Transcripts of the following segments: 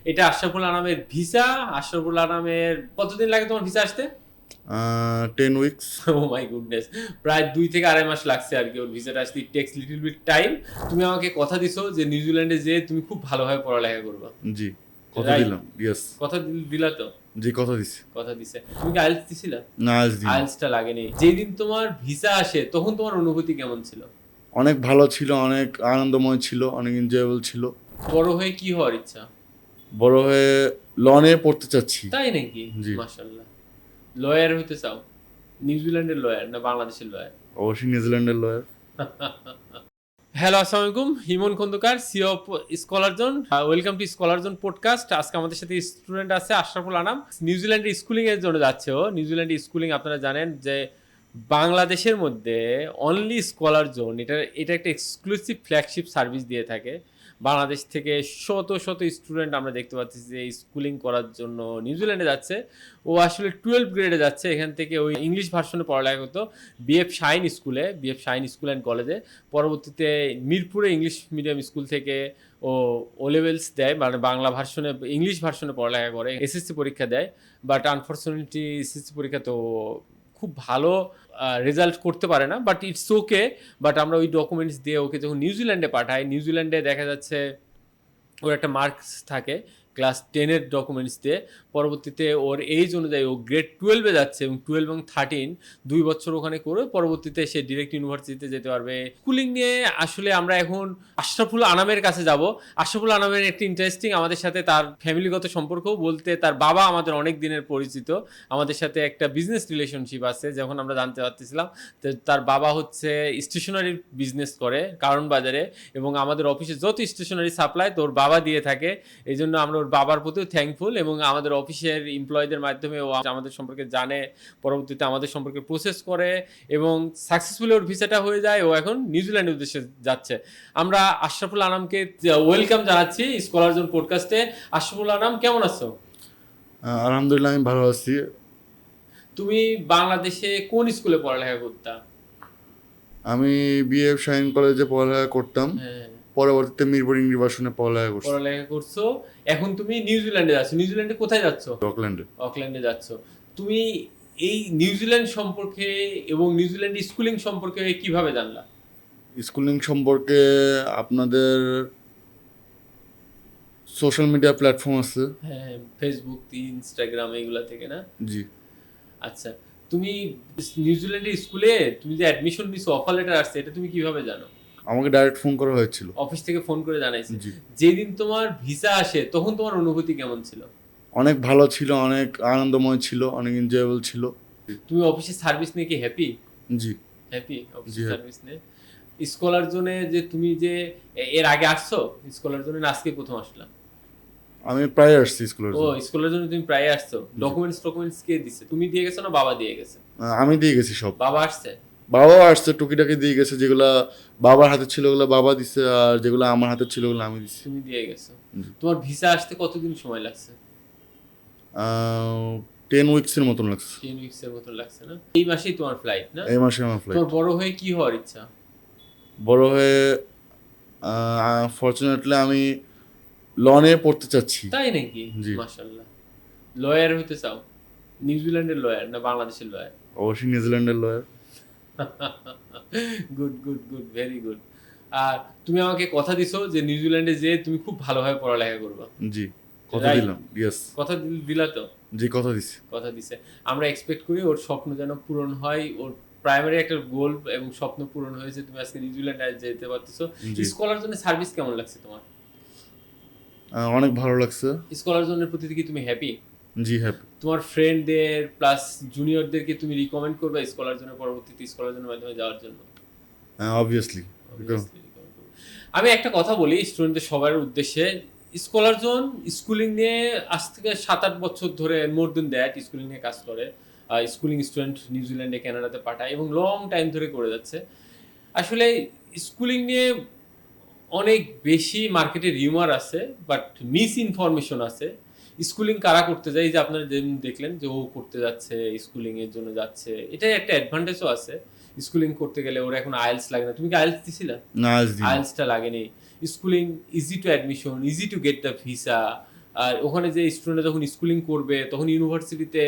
এটা আশরাফুল আনামের ভিসা। আশরাফুল আনামের কতদিন লাগে তোমার ভিসা আসতে? 10 weeks. ও মাই গুডনেস, প্রায় 2 থেকে 2.5 মাস লাগছে আর কি ওর ভিসাটা আসতে। It takes little bit time. তুমি আমাকে কথা দিছো যে নিউজিল্যান্ডে যেয়ে তুমি খুব ভালোভাবে পড়ালেখা করবা, জি, কথা রাইট? দিলাম। ইয়েস। কথা দিলা তো? জি, কথা দিছি। কথা দিছে। তুমি কি আইএলটিএস দিছিলা? না, আজ দিন। আইএলটিএসটা লাগেনি। যেদিন তোমার ভিসা আসে তখন তোমার অনুভূতি কেমন ছিল? অনেক ভালো ছিল, অনেক আনন্দময় ছিল, অনেক এনজয়েবল ছিল। বড় হয়ে কি হওয়ার ইচ্ছা? বড় হয়ে লনে পড়তে চাচ্ছি। তাই নাকি? জি। মাশাআল্লাহ। লয়ার হইতে চাও? নিউজিল্যান্ডের লয়ার না বাংলাদেশের লয়ার? অবশ্যই নিউজিল্যান্ডের লয়ার। হ্যালো, আসসালামু আলাইকুম। Himon Khandakar, CEO of Scholar Zone. Welcome to Scholar Zone podcast. আজকে আমাদের সাথে স্টুডেন্ট আছে আশরাফুল আনাম। নিউজিল্যান্ডে স্কুলিং এর জন্য যাচ্ছে ও। নিউজিল্যান্ডে স্কুলিং আপনারা জানেন যে বাংলাদেশের মধ্যে অনলি স্কলার জোন, এটা একটা এক্সক্লুসিভ ফ্ল্যাগশিপ সার্ভিস দিয়ে থাকে। বাংলাদেশ থেকে শত শত স্টুডেন্ট আমরা দেখতে পাচ্ছি যে স্কুলিং করার জন্য নিউজিল্যান্ডে যাচ্ছে। ও আসলে 12 গ্রেডে যাচ্ছে। এখান থেকে ওই ইংলিশ ভার্সনে পড়ালেখা করতো বিএফ শাইন স্কুল অ্যান্ড কলেজে। পরবর্তীতে মিরপুরে ইংলিশ মিডিয়াম স্কুল থেকে ও ও লেভেলস দেয়, মানে বাংলা ভার্সনে ইংলিশ ভার্সনে পড়ালেখা করে, এসএসসি পরীক্ষা দেয়। বাট আনফর্চুনেটলি এসএসসি পরীক্ষা তো খুব ভালো রেজাল্ট করতে পারে না, বাট ইটস ওকে। বাট আমরা ওই ডকুমেন্টস দিয়ে ওকে যখন নিউজিল্যান্ডে পাঠাই, নিউজিল্যান্ডে দেখা যাচ্ছে ওর একটা মার্কস থাকে ক্লাস 10-এর ডকুমেন্টস দিয়ে। পরবর্তীতে ওর এইজ অনুযায়ী ও গ্রেড 12-এ যাচ্ছে এবং 12 এবং 13 2 বছর ওখানে করে পরবর্তীতে সে ডিরেক্ট ইউনিভার্সিটিতে যেতে পারবে। স্কুলিং নিয়ে আসলে আমরা এখন আশরাফুল আনামের কাছে যাব। আশরাফুল আনামের একটি ইন্টারেস্টিং আমাদের সাথে তার ফ্যামিলিগত সম্পর্কও বলতে, তার বাবা আমাদের অনেক দিনের পরিচিত, আমাদের সাথে একটা বিজনেস রিলেশনশিপ আছে যখন আমরা জানতে পারতেছিলাম। তো তার বাবা হচ্ছে স্টেশনারি বিজনেস করে কারণ বাজারে, এবং আমাদের অফিসে যত স্টেশনারি সাপ্লাই তোর বাবা দিয়ে থাকে। এই জন্য আমরা ওর বাবার প্রতিও থ্যাঙ্কফুল, এবং আমাদের অফিসের এমপ্লয়ীদের মাধ্যমে ও আমাদের সম্পর্কে জানে, পরবর্তীতে আমাদের সম্পর্কে প্রসেস করে এবং সাকসেসফুলি ওর ভিসাটা হয়ে যায়। ও এখন নিউজিল্যান্ডের উদ্দেশ্যে যাচ্ছে। আমরা আশরাফুল আনামকে ওয়েলকাম জানাচ্ছি স্কলার জোন পডকাস্টে। আশরাফুল আনাম, কেমন আছো? আলহামদুলিল্লাহ, আমি ভালো আছি। তুমি বাংলাদেশে কোন স্কুলে পড়ালেখা করতা? আমি বিএফ শাইন কলেজে পড়ালেখা করতাম। হ্যাঁ, পরবর্তীতে মিরপুর ইউনিভার্সিটিতে পড়ালেখা করছি। পড়ালেখা করছো। এখন তুমি নিউজিল্যান্ডে যাচ্ছ। নিউজিল্যান্ডে কোথায় যাচ্ছ? অকল্যান্ডে। অকল্যান্ডে যাচ্ছ। তুমি এই নিউজিল্যান্ড সম্পর্কে এবং নিউজিল্যান্ড স্কুলিং সম্পর্কে কিভাবে জানলা? স্কুলিং সম্পর্কে আপনাদের সোশ্যাল মিডিয়া প্ল্যাটফর্ম আছে। হ্যাঁ, ফেসবুক, ইনস্টাগ্রাম, এগুলা থেকে না? জি। আচ্ছা, তুমি নিউজিল্যান্ডের স্কুলে তুমি যে অ্যাডমিশন নিছো, অফার লেটার আসছে, এটা তুমি কিভাবে জানো? আমাকে ডাইরেক্ট ফোন করা হয়েছিল। অফিস থেকে ফোন করে জানাইছে? জি। যেদিন তোমার ভিসা আসে তখন তোমার অনুভূতি কেমন ছিল? অনেক ভালো ছিল, অনেক আনন্দময় ছিল, অনেক এনজয়েবল ছিল। তুমি অফিসের সার্ভিস নিয়ে কি হ্যাপি? জি। হ্যাপি জি, অফিসের হ্যাঁ। সার্ভিস নিয়ে? স্কলার জোনে যে তুমি যে এর আগে আসছো স্কলার জোনে, না আজকে প্রথম আসলাম? আমি প্রায় আসছি স্কুলের ও, জন্য। স্কুলের জন্য তুমি প্রায় আসছো। ডকুমেন্টস কে দিছে? তুমি দিয়ে গেছো না বাবা দিয়ে গেছে? আমি দিয়ে গেছি সব। বাবা আসছে? বাবাও আসছে, টুকিটাকি দিয়ে গেছে। যেগুলা বাবার হাতে ছিল ওগুলো বাবা দিছে, আর যেগুলো আমার হাতে ছিল ওগুলো আমি দিছি। তুমি দিয়ে গেছো। জি। তোমার ভিসা আসতে কতদিন সময় লাগছে? 10 উইকসের মতন লাগছে। 3 উইকস এর মতো লাগছে না? এই মাসেই তোমার ফ্লাইট না? এই মাসে আমার ফ্লাইট। তোমার বড় হয়ে কি হওয়ার ইচ্ছা? বড় হয়ে ফরচুনেটলি আমি লনে পড়তে চাচ্ছি। তাই নাকি? জি। মাশাআল্লাহ। লয়ার হইতে চাও? নিউজিল্যান্ডের লয়ার না বাংলাদেশের লয়ার? অবশ্যই নিউজিল্যান্ডের lawyer. Good, good, good, very good. আর তুমি আমাকে কথা দিছো যে নিউজিল্যান্ডে যেয়ে তুমি খুব ভালোভাবে পড়ালেখা করবা, জি, কথা রাইট? দিলাম। ইয়েস। কথা দিলা তো? জি, কথা দিছি। কথা দিছে। আমরা এক্সপেক্ট করি ওর স্বপ্ন যেন পূরণ হয়। ওর প্রাইমারি একটা গোল এবং স্বপ্ন পূরণ হয়েছে। তুমি আজকে নিউজিল্যান্ডে যেতে পারতেছো। জি। স্কলার জন্য সার্ভিস কেমন লাগছে তোমার? অনেক ভালো লাগছে। স্কলার জনের প্রতি কি তুমি হ্যাপি? জি, হ্যাপি। তোমার ফ্রেন্ডদের প্লাস জুনিয়রদেরকে তুমি রিকমেন্ড করবে স্কলার জন্য, পরবর্তীতে স্কলার জনের মাধ্যমে যাওয়ার জন্য? অবভিয়াসলি। Obviously recommend করবো। আমি একটা কথা বলি স্টুডেন্টদের সবার উদ্দেশ্যে। স্কলার জোন স্কুলিং নিয়ে আজ থেকে 7-8 বছর ধরে, মোর দেন দ্যাট, স্কুলিং নিয়ে কাজ করে। স্কুলিং স্টুডেন্ট নিউজিল্যান্ডে, কানাডাতে পাঠায় এবং লং টাইম ধরে করে যাচ্ছে। আসলে স্কুলিং নিয়ে অনেক বেশি মার্কেটে রিউমার আছে, বাট মিস ইনফরমেশন আছে। স্কুলিং কারা করতে যায়, এই যে আপনারা যেমন দেখলেন যে ও করতে যাচ্ছে, স্কুলিং এর জন্য যাচ্ছে, এটাই একটা অ্যাডভান্টেজও আছে। স্কুলিং করতে গেলে ওরা এখন আইএলটিএস লাগে না। তুমি কি আইএলটিএস দিছিলা? না, আজ দিন। আইএলটিএসটা লাগেনি। Schooling easy to admission, easy to get the visa, আর ওখানে যে স্টুডেন্টরা যখন স্কুলিং করবে তখন ইউনিভার্সিটিতে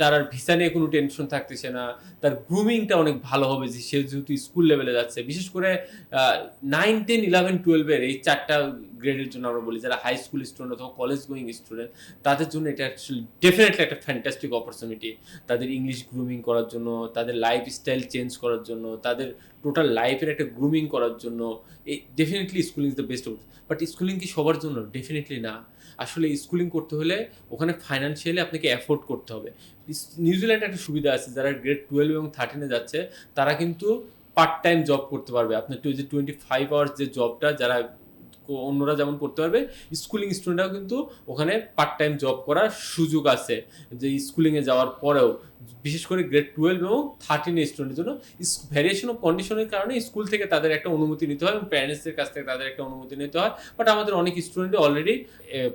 তার আর ভিসা নিয়ে কোনো টেনশন থাকতেছে না, তার গ্রুমিংটা অনেক ভালো হবে যে সে যেহেতু স্কুল লেভেলে যাচ্ছে। বিশেষ করে 9, 10, 11, 12 এই 4টা গ্রেডের জন্য আমরা বলি, যারা হাই স্কুল স্টুডেন্ট অথবা কলেজ গোয়িং স্টুডেন্ট, তাদের জন্য এটা অ্যাকচুয়ালি ডেফিনেটলি একটা ফ্যান্টাস্টিক অপরচুনিটি। তাদের ইংলিশ গ্রুমিং করার জন্য, তাদের লাইফস্টাইল চেঞ্জ করার জন্য, তাদের টোটাল লাইফের একটা গ্রুমিং করার জন্য এই definitely schooling is the best option. But schooling কি সবার জন্য? ডেফিনেটলি না। আসলে স্কুলিং করতে হলে ওখানে ফাইন্যান্সিয়ালি আপনাকে অ্যাফোর্ড করতে হবে। নিউজিল্যান্ডে একটা সুবিধা আছে, যারা গ্রেড 12 এবং 13-এ যাচ্ছে তারা কিন্তু পার্ট টাইম জব করতে পারবে। আপনার 25 আওয়ার্স যে জবটা যারা অন্যরা যেমন করতে পারবে, স্কুলিং স্টুডেন্টরাও কিন্তু ওখানে পার্ট টাইম জব করার সুযোগ আছে যে স্কুলিংয়ে যাওয়ার পরেও। বিশেষ করে গ্রেড 12 এবং 13 স্টুডেন্টের জন্য ভ্যারিয়েশন অফ কন্ডিশনের কারণে স্কুল থেকে তাদের একটা অনুমতি নিতে হয় এবং প্যারেন্টসদের কাছ থেকে তাদের একটা অনুমতি নিতে হয়। বাট আমাদের অনেক স্টুডেন্টই অলরেডি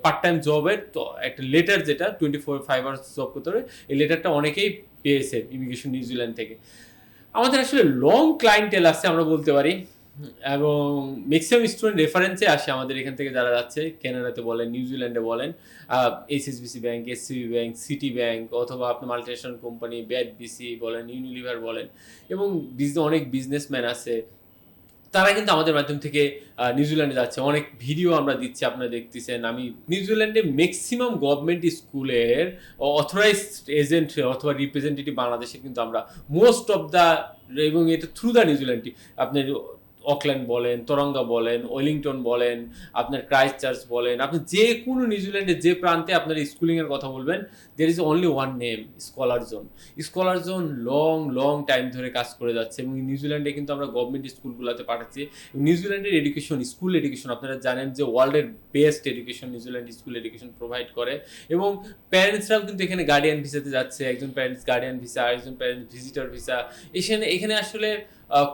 পার্ট টাইম জবের তো একটা লেটার, যেটা 25 আওয়ার্স জব করতে হবে, এই লেটারটা অনেকেই পেয়েছে ইমিগ্রেশন নিউজিল্যান্ড থেকে। আমাদের আসলে লং ক্লায়েন্টেল আছে আমরা বলতে পারি, এবং ম্যাক্সিমাম স্টুডেন্ট রেফারেন্সে আসে আমাদের এখান থেকে যারা যাচ্ছে, কানাডাতে বলেন, নিউজিল্যান্ডে বলেন, HSBC bank, SCB bank, city bank, অথবা আপনার মাল্টিনেশনাল কোম্পানি বিসি বলেন, ইউনিলিভার বলেন, এবং অনেক বিজনেসম্যান আছে, তারা কিন্তু আমাদের মাধ্যম থেকে নিউজিল্যান্ডে যাচ্ছে। অনেক ভিডিও আমরা দিচ্ছি, আপনারা দেখতেছেন। আমি নিউজিল্যান্ডে ম্যাক্সিমাম গভর্নমেন্ট স্কুলের অথরাইজড এজেন্ট অথবা রিপ্রেজেন্টেটিভ বাংলাদেশে কিন্তু আমরা মোস্ট অফ দ্য, এবং এটা থ্রু দ্য নিউজিল্যান্ডই, আপনার অকল্যান্ড বলেন, তরঙ্গা বলেন, ওয়েলিংটন বলেন, আপনার ক্রাইস্ট চার্চ বলেন, আপনি যে কোনো নিউজিল্যান্ডের যে প্রান্তে আপনার স্কুলিংয়ের কথা বলবেন, there is only one name, scholar zone. Scholar zone long time ধরে কাজ করে যাচ্ছে, এবং নিউজিল্যান্ডে কিন্তু আমরা গভর্নমেন্ট স্কুলগুলোতে পাঠাচ্ছি। নিউজিল্যান্ডের এডুকেশন, স্কুল এডুকেশন, আপনারা জানেন যে ওয়ার্ল্ডের best education New Zealand school education provide করে, এবং প্যারেন্টসরাও কিন্তু এখানে গার্ডিয়ান ভিসাতে যাচ্ছে। একজন প্যারেন্টস গার্ডিয়ান ভিসা, আরেকজন প্যারেন্টস ভিজিটর ভিসা। এখানে আসলে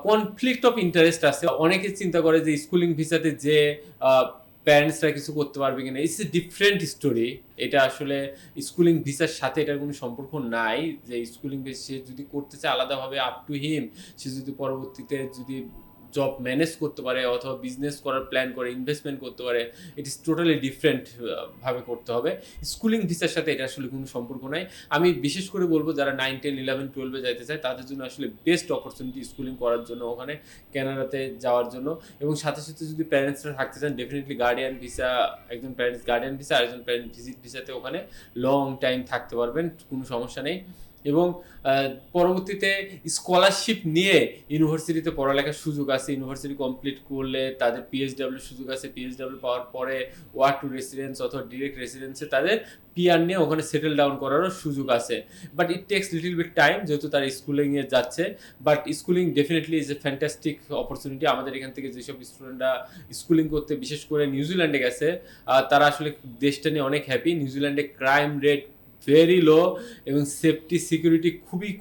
কনফ্লিক্ট অফ ইন্টারেস্ট আছে। অনেকে চিন্তা করে যে স্কুলিং ভিসাতে যে প্যারেন্টসরা কিছু করতে পারবে কিনা, ইটস এ ডিফারেন্ট স্টোরি। এটা আসলে স্কুলিং ভিসার সাথে এটার কোনো সম্পর্ক নাই। যে স্কুলিং ভিসা সে যদি করতে চায় আলাদাভাবে, আপ টু হিম, সে যদি পরবর্তীতে যদি জব ম্যানেজ করতে পারে অথবা বিজনেস করার প্ল্যান করে, ইনভেস্টমেন্ট করতে পারে, ইট ইজ টোটালি ডিফারেন্ট ভাবে করতে হবে। স্কুলিং ভিসার সাথে এটা আসলে কোনো সম্পর্ক নাই। আমি বিশেষ করে বলবো যারা 9, 10, 11, 12-এ যাইতে চায় তাদের জন্য আসলে বেস্ট অপরচুনিটি স্কুলিং করার জন্য, ওখানে কানাডাতে যাওয়ার জন্য। এবং সাথে সাথে যদি প্যারেন্টসরা থাকতে চান, ডেফিনেটলি গার্ডিয়ান ভিসা, একজন প্যারেন্টস গার্ডিয়ান ভিসা, আরেকজন প্যারেন্ট ভিজিট ভিসাতে ওখানে লং টাইম থাকতে পারবেন, কোনো সমস্যা নেই। এবং পরবর্তীতে স্কলারশিপ নিয়ে ইউনিভার্সিটিতে পড়ালেখার সুযোগ আছে। ইউনিভার্সিটি কমপ্লিট করলে তাদের পিএইচডাব্লিউ সুযোগ আছে। পিএইচডাব্লিউ পাওয়ার পরে ওয়ার্ক টু রেসিডেন্স অথবা ডিরেক্ট রেসিডেন্সে তাদের পিআর নিয়ে ওখানে সেটেল ডাউন করারও সুযোগ আছে। But it takes little bit time, যেহেতু তারা স্কুলিংয়ে যাচ্ছে। But schooling definitely is a fantastic opportunity. আমাদের এখান থেকে যেসব স্টুডেন্টরা স্কুলিং করতে বিশেষ করে নিউজিল্যান্ডে গেছে, তারা আসলে দেশটা নিয়ে অনেক হ্যাপি। নিউজিল্যান্ডে ক্রাইম রেট ভেরি লো, এবং সেফটি সিকিউরিটি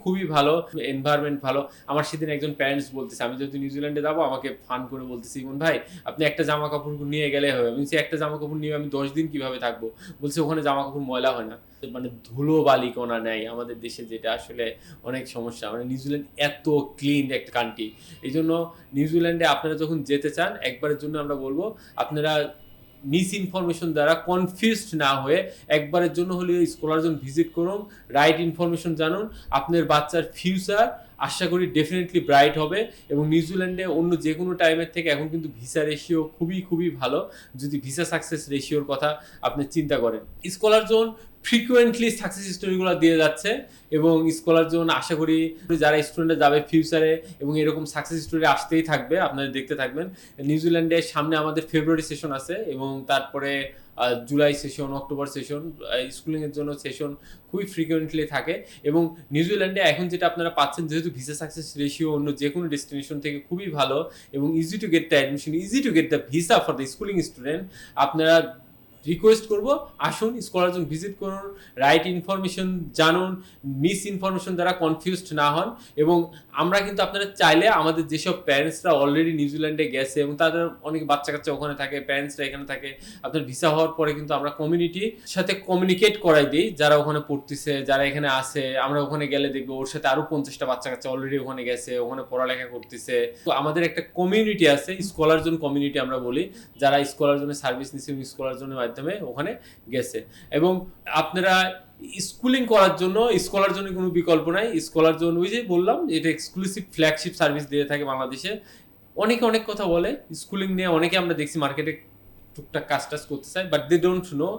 খুবই ভালো, এনভায়রনমেন্ট ভালো। আমার সেদিন একজন প্যারেন্টস বলতেছে, আমি যেহেতু নিউজিল্যান্ডে যাবো, আমাকে ফান করে বলতেছে, ইমন ভাই আপনি একটা জামা কাপড় নিয়ে গেলে হবে। আমি বলছি একটা জামা কাপড় নিয়ে আমি 10 দিন কিভাবে থাকবো? বলছে ওখানে জামা কাপড় ময়লা হয় না, মানে ধুলো বালি কোনা নেয় আমাদের দেশে, যেটা আসলে অনেক সমস্যা। মানে নিউজিল্যান্ড এত ক্লিন একটা কান্ট্রি। এই জন্য নিউজিল্যান্ডে আপনারা যখন যেতে চান, একবারের জন্য আমরা বলবো আপনারা মিস ইনফরমেশন দ্বারা কনফিউজড না হয়ে একবারের জন্য হলেও স্কলার জোন ভিজিট করুন, রাইট ইনফরমেশন জানুন। আপনার বাচ্চার ফিউচার আশা করি ডেফিনেটলি ব্রাইট হবে। এবং নিউজিল্যান্ডে অন্য যে কোনো টাইমের থেকে এখন কিন্তু ভিসা রেশিও খুবই ভালো, যদি ভিসা সাকসেস রেশিওর কথা আপনি চিন্তা করেন। স্কলার জোন ফ্রিকুয়েন্টলি সাকসেস স্টোরিগুলো দিয়ে যাচ্ছে, এবং স্কলার জোন আশা করি যারা স্টুডেন্টরা যাবে ফিউচারে, এবং এরকম সাকসেস স্টোরি আসতেই থাকবে, আপনারা দেখতে থাকবেন। নিউজিল্যান্ডে সামনে আমাদের ফেব্রুয়ারি সেশন আছে, এবং তারপরে জুলাই সেশন, অক্টোবর সেশন, স্কুলিংয়ের জন্য সেশন খুবই ফ্রিকুয়েন্টলি থাকে। এবং নিউজিল্যান্ডে এখন যেটা আপনারা পাচ্ছেন, যেহেতু ভিসা সাকসেস রেশিও অন্য যে কোনো ডেস্টিনেশন থেকে খুবই ভালো, এবং easy to get the admission, easy to get the visa for the schooling student, আপনারা রিকোয়েস্ট করব আসুন স্কলার জোন ভিজিট করুন, রাইট ইনফরমেশন জানুন, মিস ইনফরমেশন দ্বারা কনফিউজড না হন। এবং আমরা কিন্তু আপনারা চাইলে আমাদের যেসব প্যারেন্টসরা অলরেডি নিউজিল্যান্ডে গেছে এবং তাদের অনেক বাচ্চা কাচ্চা ওখানে থাকে, প্যারেন্টসরা এখানে থাকে, আপনার ভিসা হওয়ার পরে কিন্তু আমরা কমিউনিটির সাথে কমিউনিকেট করাই দিই, যারা ওখানে পড়তেছে, যারা এখানে আসে। আমরা ওখানে গেলে দেখবো ওর সাথে আরও 50টা বাচ্চা কাচ্চা অলরেডি ওখানে গেছে, ওখানে পড়ালেখা করতেছে। তো আমাদের একটা কমিউনিটি আছে, স্কলার জোন কমিউনিটি আমরা বলি, যারা স্কলার জোনে সার্ভিস নিচ্ছে এবং স্কলার জোনের মাধ্যমে ওখানে গেছে। এবং আপনারা স্কুলিং করার জন্য স্কলার জন্য কোনো বিকল্প নাই। স্কলার জন্য ওই যে বললাম এটা এক্সক্লুসিভ ফ্ল্যাগশিপ সার্ভিস দিয়ে থাকে বাংলাদেশে। অনেকে অনেক কথা বলে স্কুলিং নিয়ে, অনেকে আমরা দেখছি মার্কেটে টুকটাক কাজ টাজ করতে চায়, বাট দে ডোন্ট নো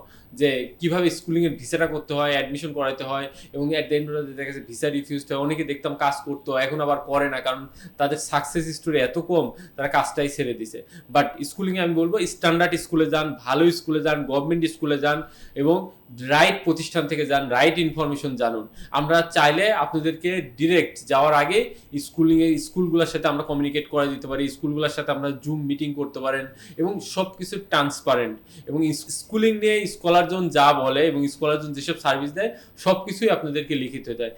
যে কীভাবে স্কুলিংয়ের ভিসাটা করতে হয়, অ্যাডমিশন করাতে হয়, এবং at the end of the day দেখা গেছে ভিসা রিফিউজ হয়। অনেকে দেখতাম কাজ করতো, এখন আবার করে না, কারণ তাদের সাকসেস স্টোরি এত কম, তারা কাজটাই ছেড়ে দিছে। বাট স্কুলিংয়ে আমি বলবো স্ট্যান্ডার্ড স্কুলে যান, ভালো স্কুলে যান, গভর্নমেন্ট স্কুলে যান, এবং রাইট প্রতিষ্ঠান থেকে যান, রাইট ইনফরমেশন জানুন। আমরা চাইলে আপনাদেরকে ডিরেক্ট যাওয়ার আগে স্কুলগুলোর সাথে আমরা কমিউনিকেট করে দিতে পারি, স্কুলগুলোর সাথে আমরা জুম মিটিং করতে পারেন, এবং সব কিছু ট্রান্সপারেন্ট। এবং স্কুলিং নিয়ে স্কলার জোন যা বলে এবং স্কলার জোন যেসব সার্ভিস দেয় সব কিছুই আপনাদেরকে লিখিত দেয়।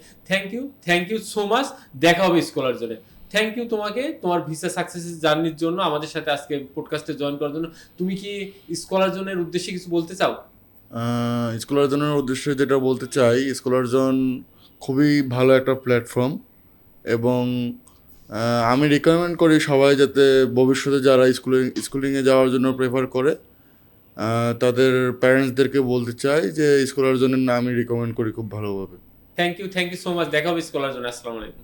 Thank you so much. দেখা হবে স্কলার জোনে। থ্যাংক ইউ তোমাকে, তোমার ভিসা সাকসেস জার্নির জন্য, আমাদের সাথে আজকে পডকাস্টে জয়েন করার জন্য। তুমি কি স্কলার জোনের উদ্দেশ্যে কিছু বলতে চাও? স্কলার জোনের উদ্দেশ্যে যেটা বলতে চাই, স্কলার জোন খুবই ভালো একটা প্ল্যাটফর্ম, এবং আমি রিকমেন্ড করি সবাই যাতে ভবিষ্যতে যারা স্কুলিংয়ে যাওয়ার জন্য প্রেফার করে তাদের প্যারেন্টসদেরকে বলতে চাই যে স্কলার জোনের নাম আমি রিকমেন্ড করি খুব ভালোভাবে। Thank you so much. দেখা হবে স্কলার জোনে। আসসালামু আলাইকুম।